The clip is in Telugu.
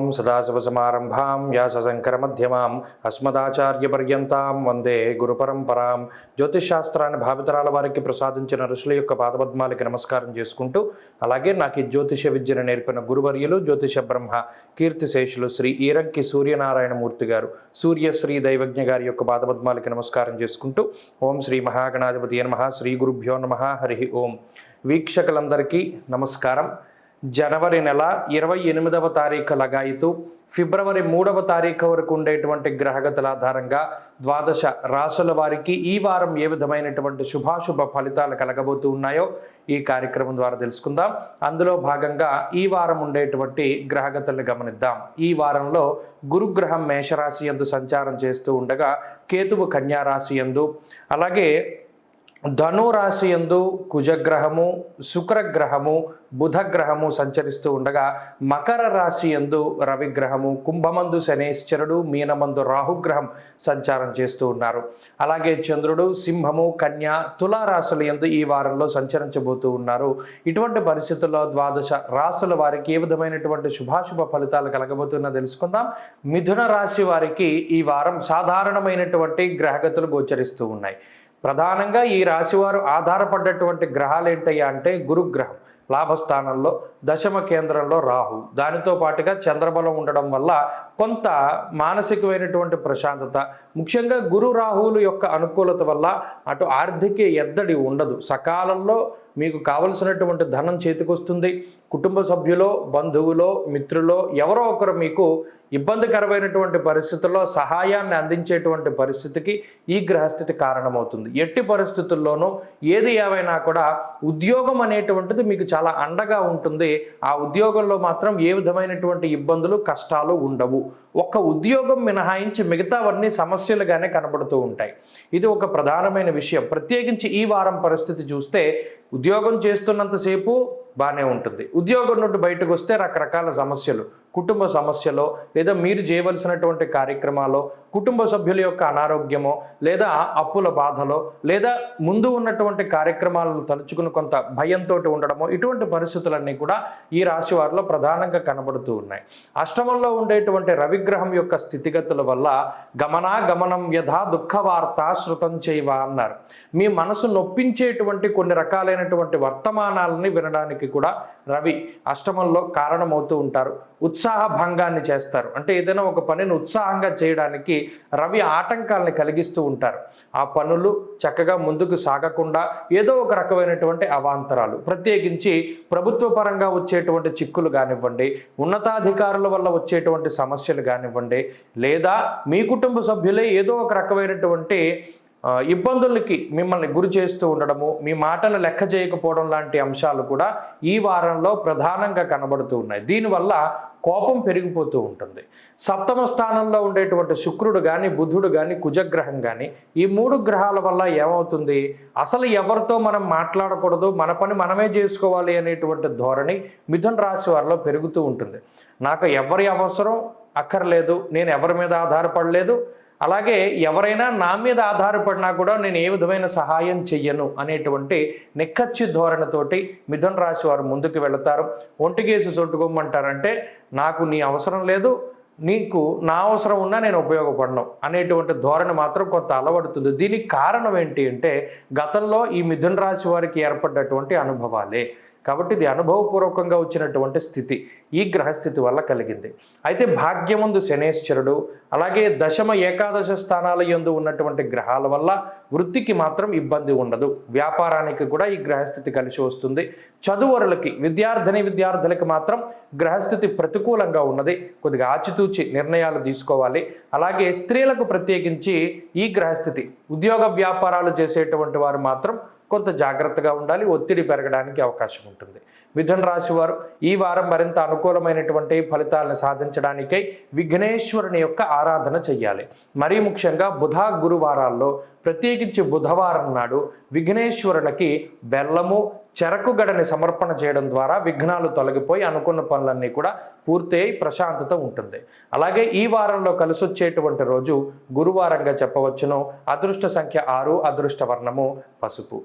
ఓం సదాశివసమారంభాం వ్యాసశంకరమధ్యమాం అస్మదాచార్యపర్యంతాం వందే గురుపరంపరాం. జ్యోతిషాస్త్రాన్ని భావితరాల వారికి ప్రసాదించిన ఋషుల యొక్క పాదపద్మాలకి నమస్కారం చేసుకుంటూ, అలాగే నాకు ఈ జ్యోతిష విద్యను నేర్పిన గురువర్యులు జ్యోతిష బ్రహ్మ కీర్తిశేషులు శ్రీ ఈరంకి సూర్యనారాయణమూర్తి గారు, సూర్యశ్రీ దైవజ్ఞ గారి యొక్క పాదపద్మాలకి నమస్కారం చేసుకుంటూ, ఓం శ్రీ మహాగణాధిపతి నమః, శ్రీ గురుభ్యో నమః, హరి ఓం. వీక్షకులందరికీ నమస్కారం. జనవరి నెల 28వ తారీఖు లగాయితూ ఫిబ్రవరి 3వ తారీఖు వరకు ఉండేటువంటి గ్రహగతుల ఆధారంగా ద్వాదశ రాశుల వారికి ఈ వారం ఏ విధమైనటువంటి శుభాశుభ ఫలితాలు కలగబోతూ ఉన్నాయో ఈ కార్యక్రమం ద్వారా తెలుసుకుందాం. అందులో భాగంగా ఈ వారం ఉండేటువంటి గ్రహగతులను గమనిద్దాం. ఈ వారంలో గురుగ్రహం మేషరాశి యందు సంచారం చేస్తూ ఉండగా, కేతువు కన్యారాశి యందు, అలాగే ధనురాశి యందు కుజగ్రహము, శుక్రగ్రహము, బుధగ్రహము సంచరిస్తూ ఉండగా, మకర రాశి యందు రవిగ్రహము, కుంభమందు శనేశ్వరుడు, మీనమందు రాహుగ్రహం సంచారం చేస్తూ ఉన్నారు. అలాగే చంద్రుడు సింహము, కన్య, తులారాశుల యందు ఈ వారంలో సంచరించబోతూ ఉన్నారు. ఇటువంటి పరిస్థితుల్లో ద్వాదశ రాశుల వారికి ఏ విధమైనటువంటి శుభాశుభ ఫలితాలు కలగబోతున్నా తెలుసుకుందాం. మిథున రాశి వారికి ఈ వారం సాధారణమైనటువంటి గ్రహగతులు గోచరిస్తూ ఉన్నాయి. ప్రధానంగా ఈ రాశివారు ఆధారపడ్డటువంటి గ్రహాలు ఏంటయ్యా అంటే, గురుగ్రహం లాభస్థానంలో, దశమ కేంద్రంలో రాహు, దానితో పాటుగా చంద్రబలం ఉండడం వల్ల కొంత మానసికమైనటువంటి ప్రశాంతత, ముఖ్యంగా గురు రాహువుల యొక్క అనుకూలత వల్ల అటు ఆర్థిక ఎద్దడి ఉండదు. సకాలంలో మీకు కావలసినటువంటి ధనం చేతికొస్తుంది. కుటుంబ సభ్యులో, బంధువులో, మిత్రులో ఎవరో ఒకరు మీకు ఇబ్బందికరమైనటువంటి పరిస్థితుల్లో సహాయాన్ని అందించేటువంటి పరిస్థితికి ఈ గ్రహస్థితి కారణమవుతుంది. ఎట్టి పరిస్థితుల్లోనూ ఏది ఏవైనా కూడా ఉద్యోగం అనేటువంటిది మీకు చాలా అండగా ఉంటుంది. ఆ ఉద్యోగంలో మాత్రం ఏ విధమైనటువంటి ఇబ్బందులు, కష్టాలు ఉండవు. ఒక్క ఉద్యోగం మినహాయించి మిగతావన్నీ సమస్యలుగానే కనబడుతూ ఉంటాయి. ఇది ఒక ప్రధానమైన విషయం. ప్రత్యేకించి ఈ వారం పరిస్థితి చూస్తే, ఉద్యోగం చేస్తున్నంతసేపు బాగానే ఉంటుంది. ఉద్యోగం నుండి బయటకు వస్తే రకరకాల సమస్యలు, కుటుంబ సమస్యలో, లేదా మీరు చేయవలసినటువంటి కార్యక్రమాలు, కుటుంబ సభ్యుల యొక్క అనారోగ్యమో, లేదా అప్పుల బాధలో, లేదా ముందు ఉన్నటువంటి కార్యక్రమాలను తలుచుకుని కొంత భయంతో ఉండడమో, ఇటువంటి పరిస్థితులన్నీ కూడా ఈ రాశి వారిలో ప్రధానంగా కనబడుతూ ఉన్నాయి. అష్టమంలో ఉండేటువంటి రవిగ్రహం యొక్క స్థితిగతుల వల్ల గమనం యథా దుఃఖవార్త శృతం చేయవ అన్నారు. మీ మనసు నొప్పించేటువంటి కొన్ని రకాలైనటువంటి వర్తమానాలని వినడానికి కూడా రవి అష్టమంలో కారణమవుతూ ఉంటారు. ఉత్సాహ భంగాన్ని చేస్తారు. అంటే ఏదైనా ఒక పనిని ఉత్సాహంగా చేయడానికి రవి ఆటంకాలని కలిగిస్తూ ఉంటారు. ఆ పనులు చక్కగా ముందుకు సాగకుండా ఏదో ఒక రకమైనటువంటి అవాంతరాలు, ప్రత్యేకించి ప్రభుత్వ పరంగా వచ్చేటువంటి చిక్కులు కానివ్వండి, ఉన్నతాధికారుల వల్ల వచ్చేటువంటి సమస్యలు కానివ్వండి, లేదా మీ కుటుంబ సభ్యులే ఏదో ఒక రకమైనటువంటి ఇబ్బందులకి మిమ్మల్ని గురి చేస్తూ ఉండడము, మీ మాటను లెక్క చేయకపోవడం లాంటి అంశాలు కూడా ఈ వారంలో ప్రధానంగా కనబడుతూ ఉన్నాయి. దీనివల్ల కోపం పెరిగిపోతూ ఉంటుంది. సప్తమ స్థానంలో ఉండేటువంటి శుక్రుడు కానీ, బుధుడు కానీ, కుజగ్రహం కానీ, ఈ 3 గ్రహాల వల్ల ఏమవుతుంది, అసలు ఎవరితో మనం మాట్లాడకూడదు, మన పని మనమే చేసుకోవాలి అనేటువంటి ధోరణి మిథున రాశి వారిలో పెరుగుతూ ఉంటుంది. నాకు ఎవరి అవసరం అక్కర్లేదు, నేను ఎవరి మీద ఆధారపడలేదు, అలాగే ఎవరైనా నా మీద ఆధారపడినా కూడా నేను ఏ విధమైన సహాయం చెయ్యను అనేటువంటి నిక్కచ్చి ధోరణితోటి మిథున రాశి వారు ముందుకు వెళతారు. ఒంటికేసి సొట్టుకోమంటారంటే, నాకు నీ అవసరం లేదు, నీకు నా అవసరం ఉన్నా నేను ఉపయోగపడను అనేటువంటి ధోరణి మాత్రం కొంత అలవడుతుంది. దీనికి కారణం ఏంటి అంటే, గతంలో ఈ మిథున రాశి వారికి ఏర్పడ్డటువంటి అనుభవాలే. కాబట్టి ఇది అనుభవపూర్వకంగా వచ్చినటువంటి స్థితి ఈ గ్రహస్థితి వల్ల కలిగింది. అయితే భాగ్యమందు శనేశ్వరుడు, అలాగే దశమ ఏకాదశ స్థానాల యందు ఉన్నటువంటి గ్రహాల వల్ల వృత్తికి మాత్రం ఇబ్బంది ఉండదు. వ్యాపారానికి కూడా ఈ గ్రహస్థితి కలిసి వస్తుంది. చదువరులకి, విద్యార్థులకి మాత్రం గ్రహస్థితి ప్రతికూలంగా ఉన్నది. కొద్దిగా ఆచితూచి నిర్ణయాలు తీసుకోవాలి. అలాగే స్త్రీలకు ప్రత్యేకించి ఈ గ్రహస్థితి, ఉద్యోగ వ్యాపారాలు చేసేటువంటి వారు మాత్రం కొంత జాగ్రత్తగా ఉండాలి. ఒత్తిడి పెరగడానికి అవకాశం ఉంటుంది. మిథున రాశి వారు ఈ వారం మరింత అనుకూలమైనటువంటి ఫలితాలను సాధించడానికై విఘ్నేశ్వరుని యొక్క ఆరాధన చెయ్యాలి. మరీ ముఖ్యంగా బుధ గురువారాల్లో, ప్రత్యేకించి బుధవారం నాడు విఘ్నేశ్వరునికి బెల్లము, చెరకు గడని సమర్పణ చేయడం ద్వారా విఘ్నాలు తొలగిపోయి అనుకున్న పనులన్నీ కూడా పూర్తి అయి ప్రశాంతత ఉంటుంది. అలాగే ఈ వారంలో కలిసి వచ్చేటువంటి రోజు గురువారంగా చెప్పవచ్చును. అదృష్ట సంఖ్య 6, అదృష్ట వర్ణము పసుపు.